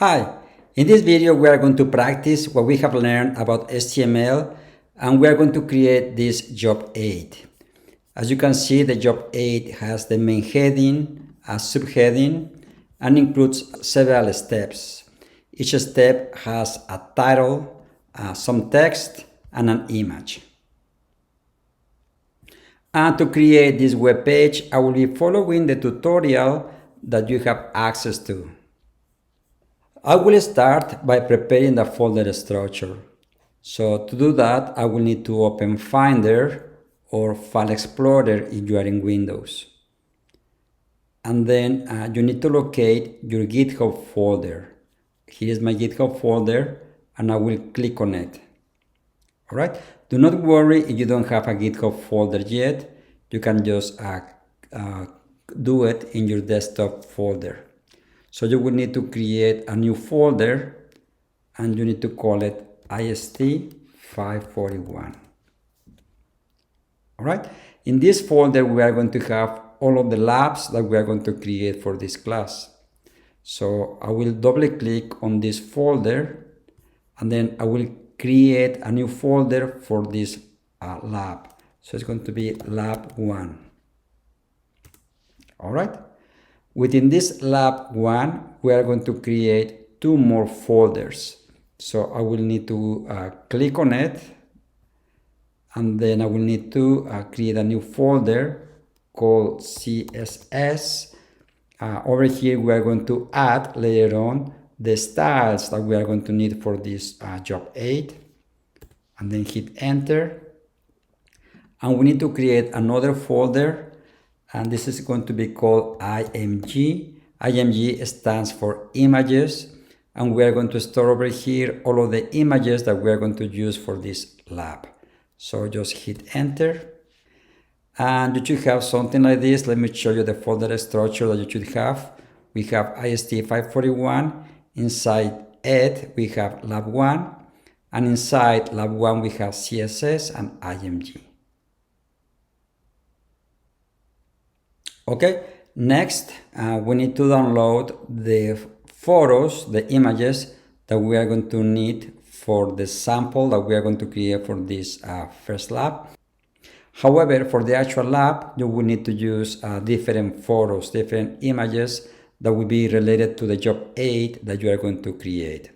Hi, in this video we are going to practice what we have learned about HTML, and we are going to create this job 8. As you can see, the job 8 has the main heading, a subheading, and includes several steps. Each step has a title, some text, and an image. And to create this web page, I will be following the tutorial that you have access to. I will start by preparing the folder structure. So to do that, I will need to open Finder or File Explorer if you are in Windows. And then you need to locate your GitHub folder. Here is my GitHub folder, and I will click on it. All right. Do not worry if you don't have a GitHub folder yet. You can just do it in your desktop folder. So you will need to create a new folder, and you need to call it IST541. All right. In this folder, we are going to have all of the labs that we are going to create for this class. So I will double click on this folder, and then I will create a new folder for this lab. So it's going to be lab 1. All right. Within this lab 1, we are going to create 2 more folders. So I will need to click on it, and then I will need to create a new folder called CSS. Over here, we are going to add later on the styles that we are going to need for this job 8, and then hit enter. And we need to create another folder, and this is going to be called IMG. IMG stands for images, and we are going to store over here all of the images that we are going to use for this lab. So just hit enter, and you should have something like this. Let me show you the folder structure that you should have. We have IST541. Inside it, we have lab 1, and inside lab 1, we have CSS and IMG. Okay, next we need to download the photos, the images that we are going to need for the sample that we are going to create for this first lab. However, for the actual lab, you will need to use different photos, different images that will be related to the job 8 that you are going to create.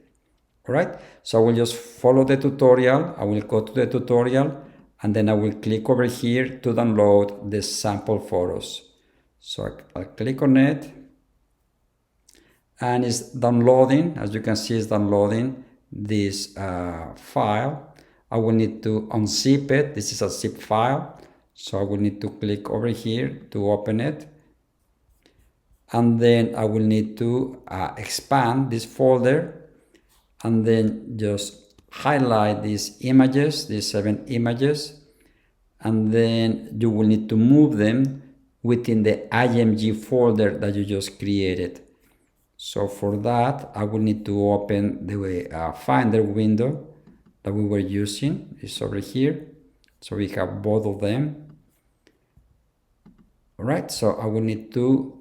All right, so I will just follow the tutorial. I will go to the tutorial, and then I will click over here to download the sample photos. So I'll click on it, and it's downloading. As you can see, it's downloading this file. I will need to unzip it. This is a zip file, so I will need to click over here to open it, and then I will need to expand this folder, and then just highlight these images, these 7 images, and then you will need to move them within the IMG folder that you just created. So for that, I will need to open the Finder window that we were using. It's over here. So we have both of them. All right, so I will need to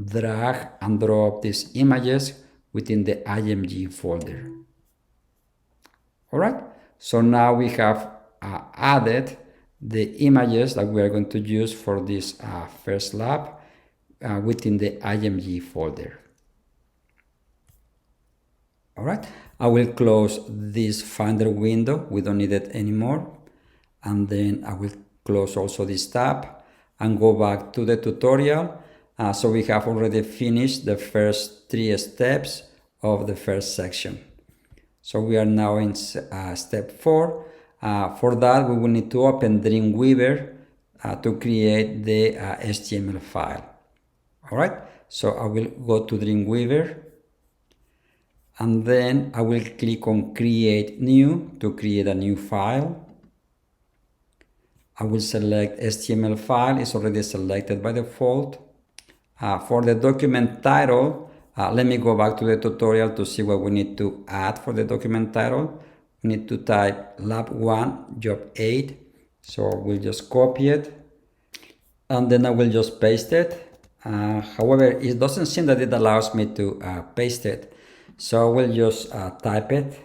drag and drop these images within the IMG folder. All right, so now we have added the images that we are going to use for this first lab within the IMG folder. All right, I will close this Finder window. We don't need it anymore. And then I will close also this tab and go back to the tutorial. So we have already finished the first 3 steps of the first section. So we are now in step 4. For that, we will need to open Dreamweaver to create the HTML file. All right, so I will go to Dreamweaver, and then I will click on Create New to create a new file. I will select HTML file. It's already selected by default. For the document title, let me go back to the tutorial to see what we need to add for the document title. We need to type lab 1 job 8. So we'll just copy it, and then I will just paste it. However, it doesn't seem that it allows me to paste it. So I will just type it.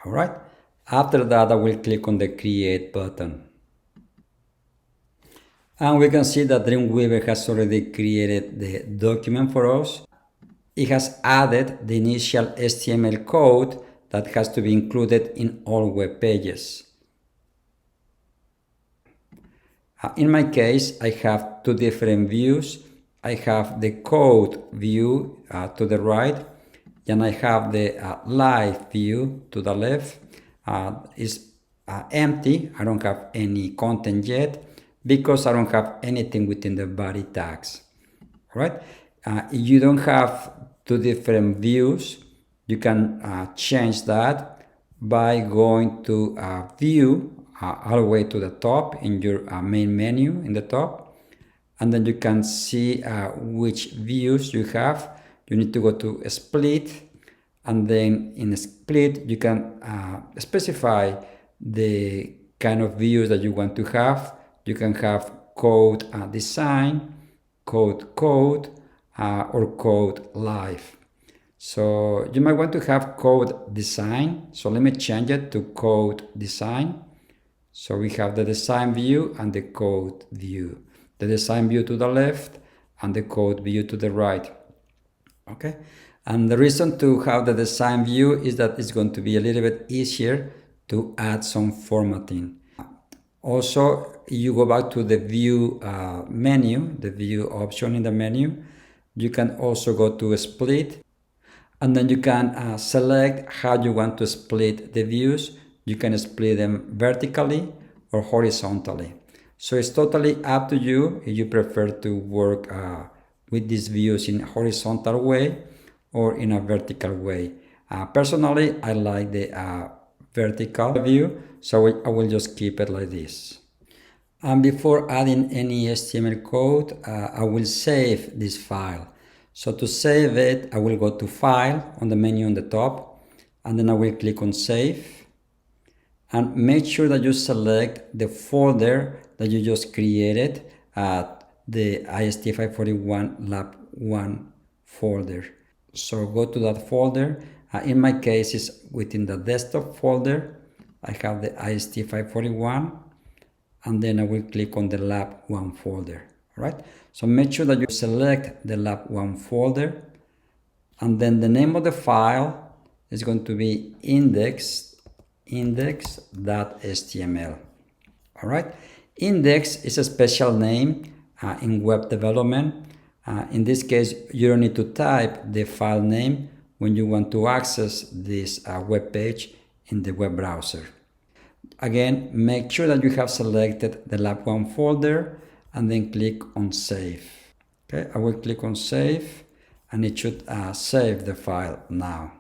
All right. After that, I will click on the create button. And we can see that Dreamweaver has already created the document for us. It has added the initial HTML code that has to be included in all web pages. In my case, I have two different views. I have the code view to the right, and I have the live view to the left. It's empty. I don't have any content yet because I don't have anything within the body tags. All right? If you don't have two different views, you can change that by going to view all the way to the top in your main menu in the top, and then you can see which views you have. You need to go to split, and then in split you can specify the kind of views that you want to have. You can have code design, code or code live. So you might want to have code design. So let me change it to code design. So we have the design view and the code view. The design view to the left and the code view to the right. Okay. And the reason to have the design view is that it's going to be a little bit easier to add some formatting. Also, you go back to the view menu, the view option in the menu. You can also go to split, and then you can select how you want to split the views. You can split them vertically or horizontally. So it's totally up to you if you prefer to work with these views in a horizontal way or in a vertical way. Personally, I like the vertical view, so I will just keep it like this. And before adding any HTML code, I will save this file. So to save it, I will go to File on the menu on the top, and then I will click on Save. And make sure that you select the folder that you just created, the IST541 Lab 1 folder. So go to that folder. In my case, it's within the desktop folder. I have the IST541, and then I will click on the Lab 1 folder. All right. So make sure that you select the Lab 1 folder, and then the name of the file is going to be index.html. All right. Index is a special name in web development. In this case, you don't need to type the file name when you want to access this web page in the web browser. Again, make sure that you have selected the Lab 1 folder and then click on Save. Okay, I will click on Save, and it should save the file now.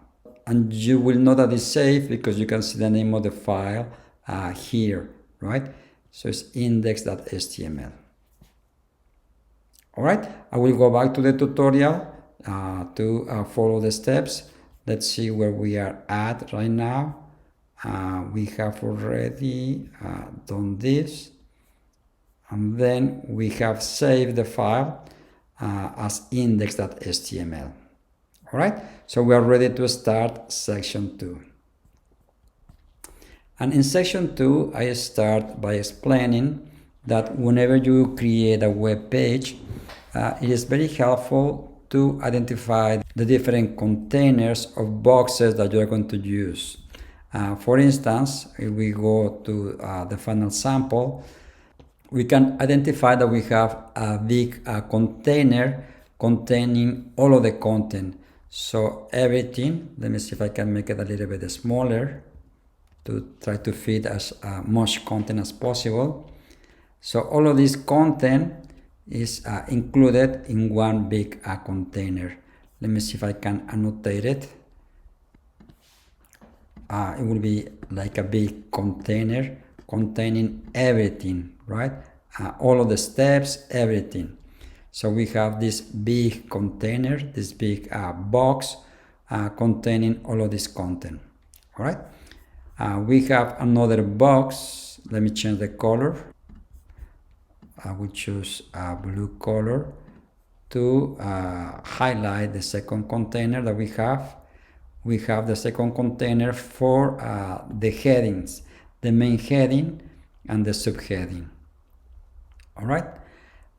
And you will know that it's saved because you can see the name of the file here, right? So it's index.html. All right, I will go back to the tutorial to follow the steps. Let's see where we are at right now. We have already done this, and then we have saved the file as index.html. All right, so we are ready to start section 2. And in section 2, I start by explaining that whenever you create a web page, it is very helpful to identify the different containers of boxes that you are going to use. For instance, if we go to the final sample, we can identify that we have a big container containing all of the content. So everything, let me see if I can make it a little bit smaller to try to fit as much content as possible. So all of this content is included in one big container. Let me see if I can annotate it. It will be like a big container containing everything, right? All of the steps, everything. So we have this big container, this big box containing all of this content. All right. We have another box. Let me change the color. I will choose a blue color. to highlight the second container that we have. We have the second container for the headings, the main heading and the subheading. All right.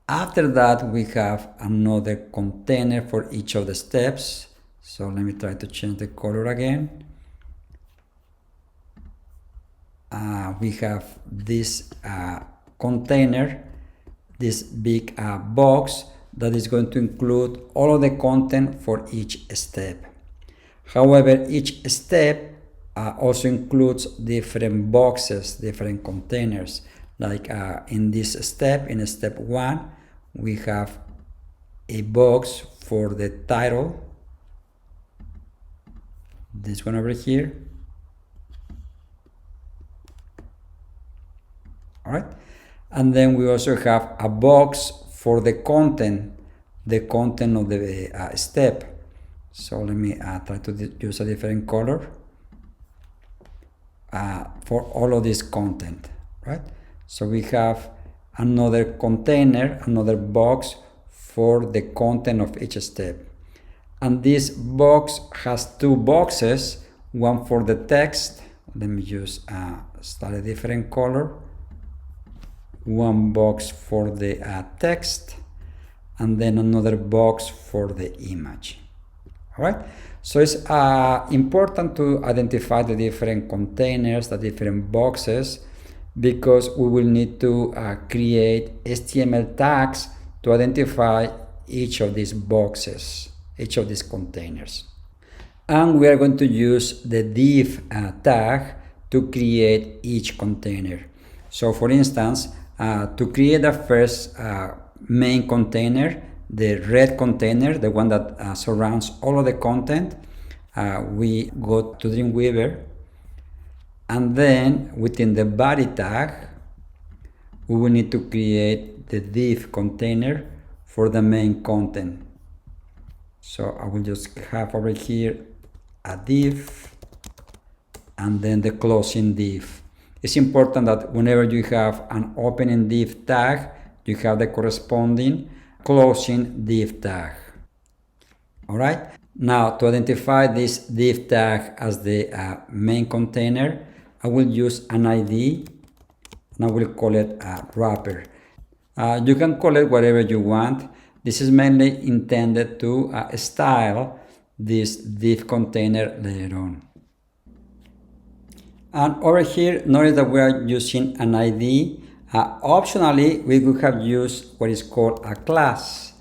After that, we have another container for each of the steps. So let me try to change the color again. We have this container, this big box that is going to include all of the content for each step. However, each step also includes different boxes, different containers. Like in this step, in step 1, we have a box for the title, this one over here. All right, and then we also have a box for the content of the step. So let me try to use a different color for all of this content, right? So we have another container, another box for the content of each step. And this box has two boxes, one for the text. Let me use start a different color. One box for the text, and then another box for the image. All right, so it's important to identify the different containers, the different boxes, because we will need to create HTML tags to identify each of these boxes, each of these containers. And we are going to use the div tag to create each container. So for instance, to create the first main container, the red container, the one that surrounds all of the content, we go to Dreamweaver, and then within the body tag, we will need to create the div container for the main content. So I will just have over here a div and then the closing div. It's important that whenever you have an opening div tag, you have the corresponding closing div tag. All right. Now, to identify this div tag as the main container, I will use an ID and I will call it a wrapper. You can call it whatever you want. This is mainly intended to style this div container later on. And over here, notice that we are using an ID. Optionally, we could have used what is called a class.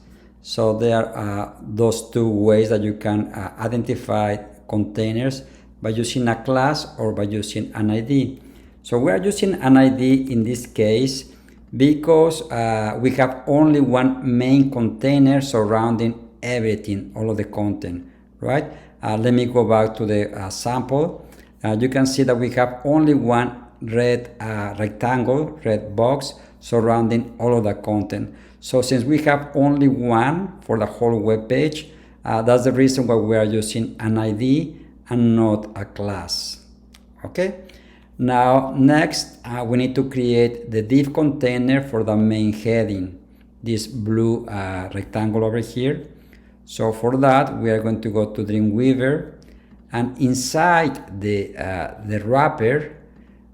So there are those two ways that you can identify containers, by using a class or by using an ID. So we are using an ID in this case because we have only one main container surrounding everything, all of the content, right? Let me go back to the sample. You can see that we have only one red rectangle, red box surrounding all of the content. So since we have only one for the whole web page, that's the reason why we are using an ID and not a class. Okay. Now next, we need to create the div container for the main heading, this blue rectangle over here. So for that, we are going to go to Dreamweaver, and inside the wrapper,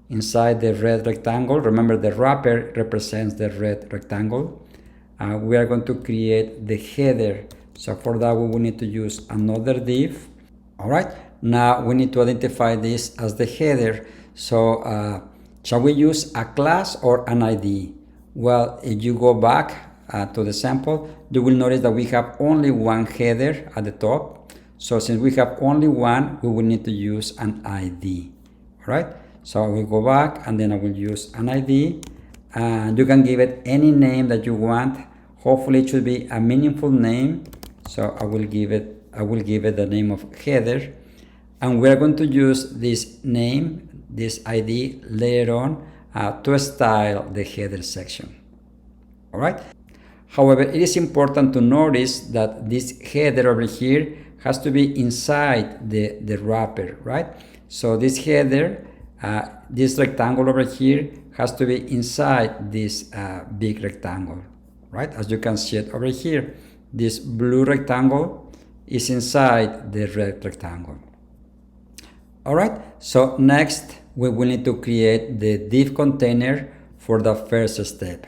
inside the red rectangle, remember the wrapper represents the red rectangle, we are going to create the header. So for that, we will need to use another div. All right, now we need to identify this as the header. So shall we use a class or an ID? Well, if you go back to the sample, you will notice that we have only one header at the top. So since we have only one, we will need to use an ID. All right, so I will go back and then I will use an ID, and you can give it any name that you want. Hopefully it should be a meaningful name. So I will give it the name of header, and we are going to use this name, this ID later on to style the header section. All right. However, it is important to notice that this header over here has to be inside the wrapper, right? So this header, this rectangle over here has to be inside this big rectangle, right? As you can see it over here. this blue rectangle is inside the red rectangle. Alright, so next we will need to create the div container for the first step.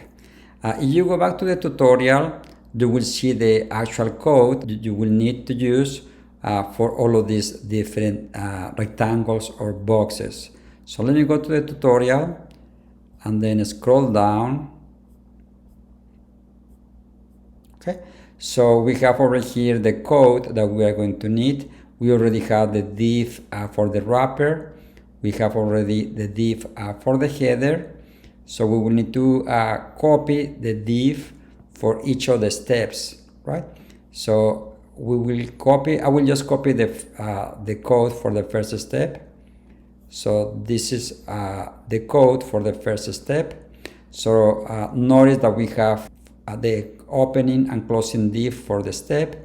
If you go back to the tutorial, you will see the actual code you will need to use for all of these different rectangles or boxes. So let me go to the tutorial and then scroll down. Okay, so we have over here the code that we are going to need. We already have the div for the wrapper. We have already the div for the header. So we will need to copy the div for each of the steps, right? So we will copy, I will just copy the code for the first step. So this is the code for the first step. So notice that we have the opening and closing div for the step.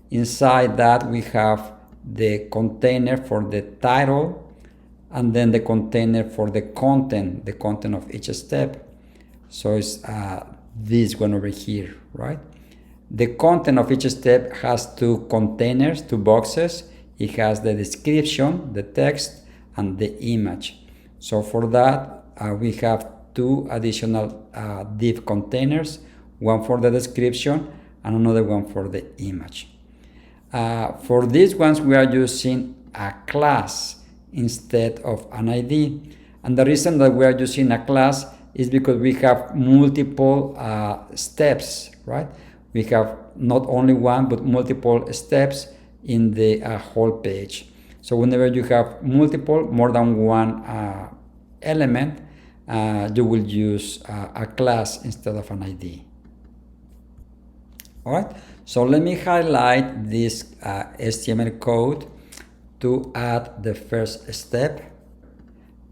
Inside that we have the container for the title, and then the container for the content of each step. So it's this one over here, right? The content of each step has two containers, two boxes. It has the description, the text, and the image. So for that, we have two additional div containers, one for the description and another one for the image. For these ones, we are using a class instead of an ID. And the reason that we are using a class is because we have multiple steps, right? We have not only one, but multiple steps in the whole page. So whenever you have more than one element, you will use a class instead of an ID. All right, so let me highlight this HTML code to add the first step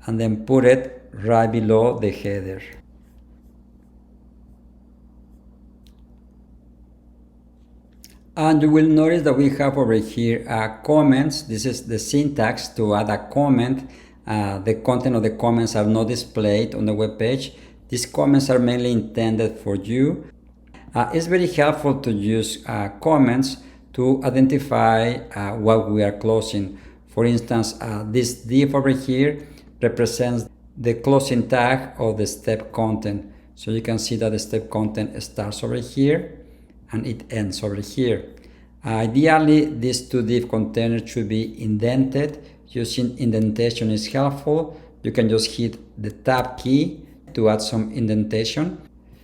and then put it right below the header. And you will notice that we have over here comments. This is the syntax to add a comment. The content of the comments are not displayed on the web page. These comments are mainly intended for you. It's very helpful to use comments to identify what we are closing. For instance, this div over here represents the closing tag of the step content. So you can see that the step content starts over here and it ends over here. Ideally, these two div containers should be indented. Using indentation is helpful. You can just hit the tab key to add some indentation.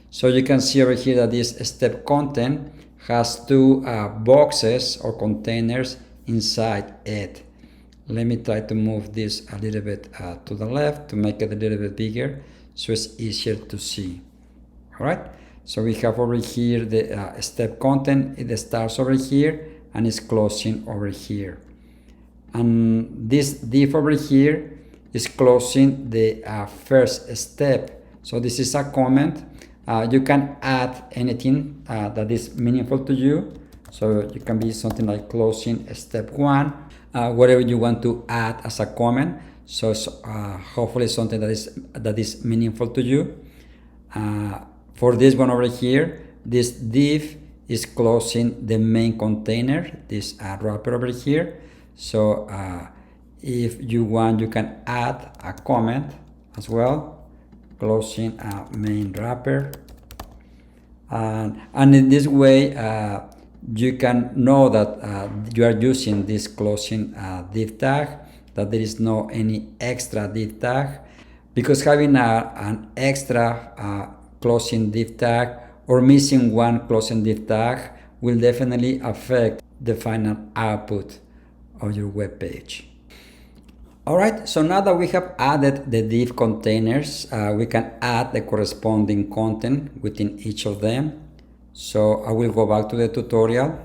So you can see over here that this step content has two boxes or containers inside it. Let me try to move this a little bit to the left to make it a little bit bigger so it's easier to see. All right, so we have over here the step content. It starts over here and is closing over here. And this div over here is closing the first step. So this is a comment. You can add anything that is meaningful to you. So it can be something like closing step 1, whatever you want to add as a comment. So hopefully something that is meaningful to you. For this one over here, this div is closing the main container, this wrapper over here. So if you want, you can add a comment as well. Closing main wrapper, and in this way you can know that you are using this closing div tag, that there is no any extra div tag, because having an extra closing div tag or missing one closing div tag will definitely affect the final output of your web page. Alright, so now that we have added the div containers, we can add the corresponding content within each of them. So I will go back to the tutorial.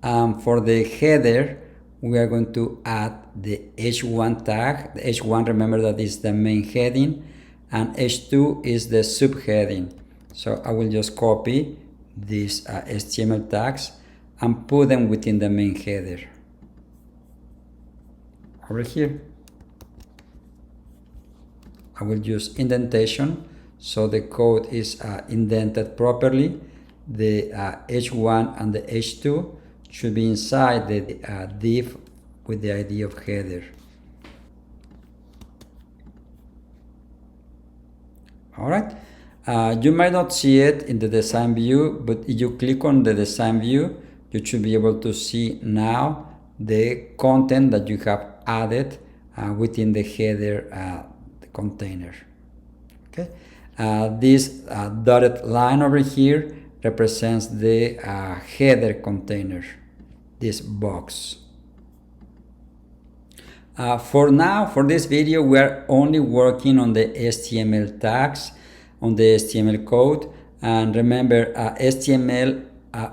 For the header, we are going to add the h1 tag. The h1, remember that is the main heading, and h2 is the subheading. So I will just copy these HTML tags and put them within the main header over here. I will use indentation so the code is indented properly. The H1 and the H2 should be inside the div with the ID of header. All right. You might not see it in the design view, but if you click on the design view, you should be able to see now the content that you have added within the header container. Okay. This dotted line over here represents the header container, this box. For now, for this video, we are only working on the HTML tags, on the HTML code. And remember, HTML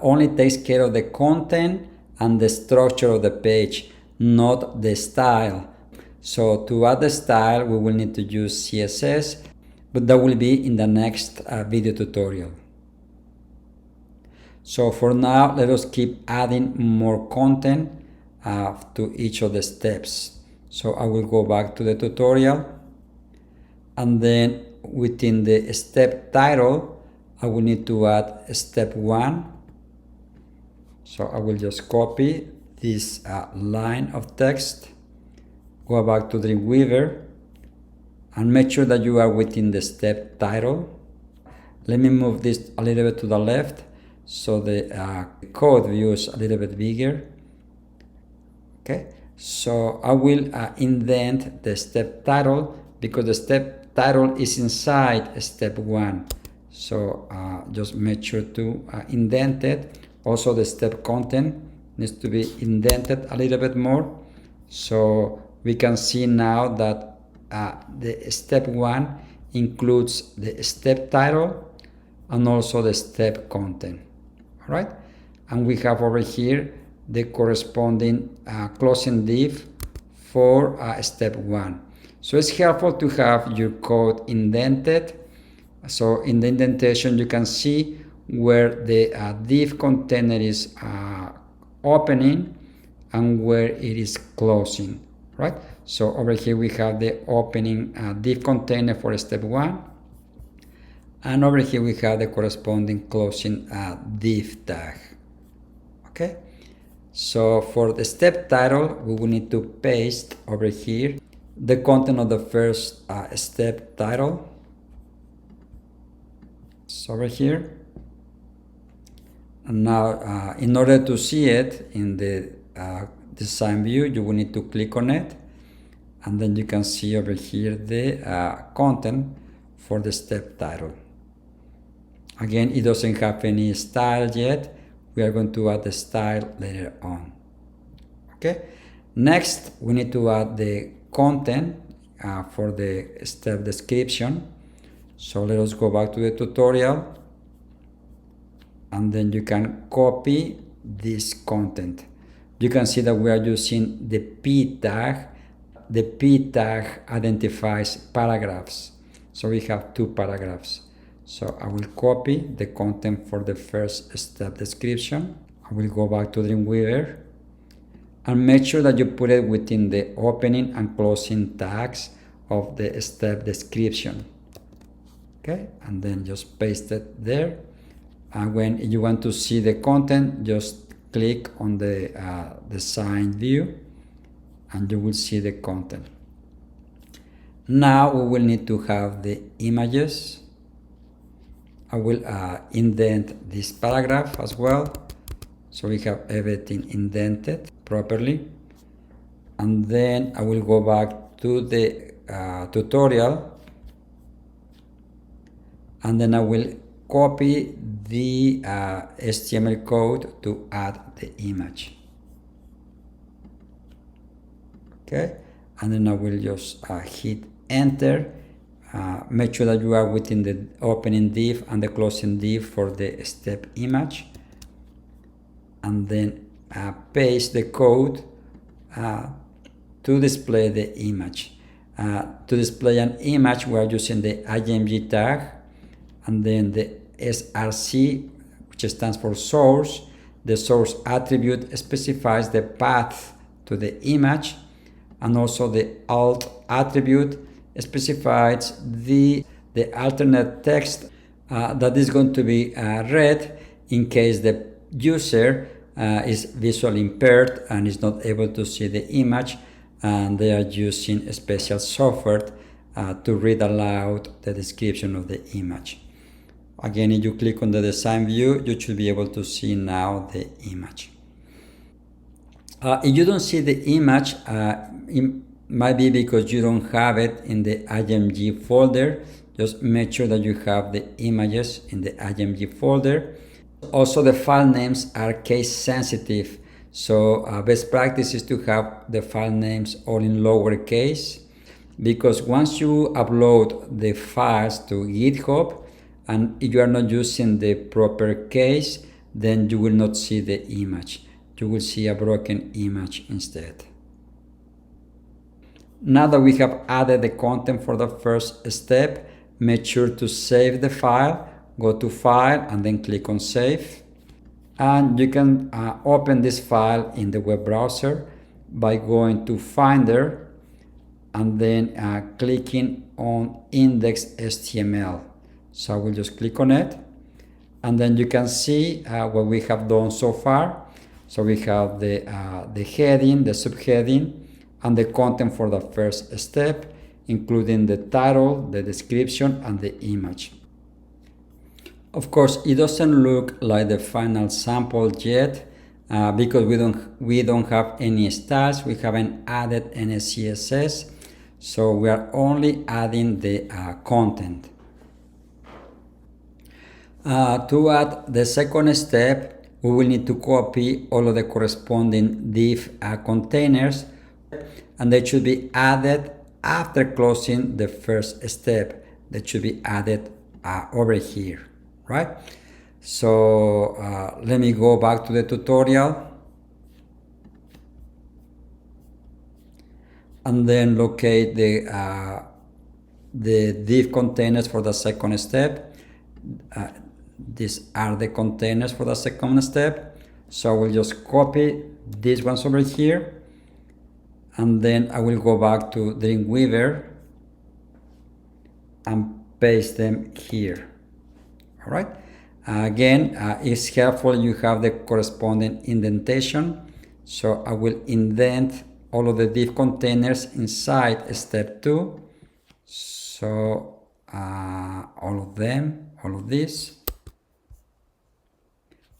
only takes care of the content and the structure of the page, not the style. So to add the style, we will need to use CSS, but that will be in the next video tutorial. So for now, let us keep adding more content to each of the steps. So I will go back to the tutorial, and then within the step title, I will need to add step 1. So I will just copy this line of text, go back to Dreamweaver, and make sure that you are within the step title. Let me move this a little bit to the left so the code view is a little bit bigger. Okay. So I will indent the step title because the step title is inside step 1. So just make sure to indent it. Also the step content needs to be indented a little bit more. So we can see now that the step 1 includes the step title and also the step content. All right. And we have over here the corresponding closing div for step 1. So it's helpful to have your code indented. So in the indentation, you can see where the div container is opening and where it is closing, right? So over here we have the opening div container for step 1, and over here we have the corresponding closing div tag. Okay. So for the step title, we will need to paste over here the content of the first step title. It's over here. And now, in order to see it in the design view, you will need to click on it. And then you can see over here the content for the step title. Again, it doesn't have any style yet. We are going to add the style later on. Okay. Next, we need to add the content for the step description. So let us go back to the tutorial, and then you can copy this content. You can see that we are using the P tag. The P tag identifies paragraphs. So we have 2 paragraphs. So I will copy the content for the first step description. I will go back to Dreamweaver and make sure that you put it within the opening and closing tags of the step description. Okay, and then just paste it there. And when you want to see the content, just click on the design view and you will see the content. Now we will need to have the images. I will indent this paragraph as well, so we have everything indented properly. And then I will go back to the tutorial, and then I will copy the HTML code to add the image. Okay, and then I will just hit enter. Make sure that you are within the opening div and the closing div for the step image, and then paste the code to display the image. To display an image, we are using the img tag, and then the src, which stands for source. The source attribute specifies the path to the image, and also the alt attribute specifies the the alternate text that is going to be read in case the user is visually impaired and is not able to see the image, and they are using a special software to read aloud the description of the image. Again, if you click on the design view, you should be able to see now the image. If you don't see the image, it might be because you don't have it in the IMG folder. Just make sure that you have the images in the IMG folder. Also, the file names are case sensitive, so best practice is to have the file names all in lowercase, because once you upload the files to GitHub and if you are not using the proper case, then you will not see the image. You will see a broken image instead. Now that we have added the content for the first step, make sure to save the file. Go to File and then click on Save. And you can open this file in the web browser by going to Finder and then clicking on index.html. So I will just click on it, and then you can see what we have done so far. So we have the heading, the subheading, and the content for the first step, including the title, the description, and the image. Of course, it doesn't look like the final sample yet because we don't have any styles. We haven't added any CSS, so we are only adding the content. To add the second step, we will need to copy all of the corresponding div containers, and they should be added after closing the first step. They should be added over here, right? So let me go back to the tutorial and then locate the div containers for the second step. These are the containers for the second step. So I will just copy these ones over here, and then I will go back to Dreamweaver and paste them here. All right. Again, it's helpful you have the corresponding indentation. So I will indent all of the div containers inside step 2. So all of them, all of these.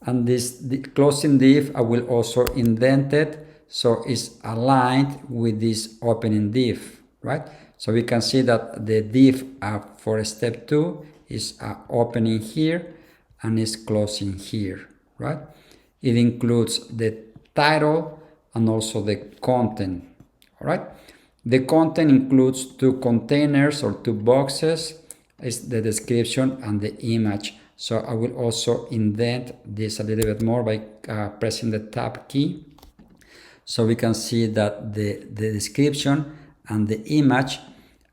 And the closing div, I will also indent it so it's aligned with this opening div, right? So we can see that the div for step 2 is opening here and is closing here, right? It includes the title and also the content, all right? The content includes 2 containers or 2 boxes. It's the description and the image. So I will also indent this a little bit more by pressing the Tab key. So we can see that the description and the image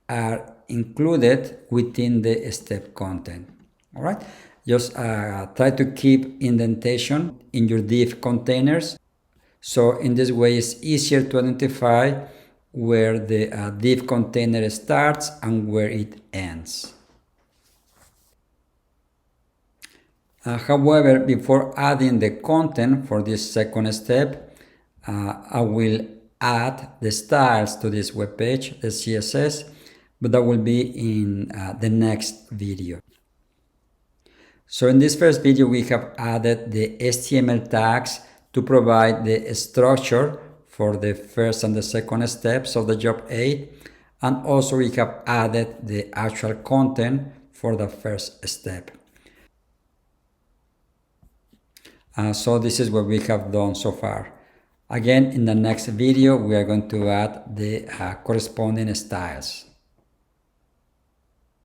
are included within the step content. All right. Just try to keep indentation in your div containers. So in this way, it's easier to identify where the div container starts and where it ends. However, before adding the content for this second step, I will add the styles to this web page, the CSS, but that will be in the next video. So in this first video, we have added the HTML tags to provide the structure for the first and the second steps of the job 8, and also we have added the actual content for the first step. So this is what we have done so far. Again, in the next video, we are going to add the corresponding styles.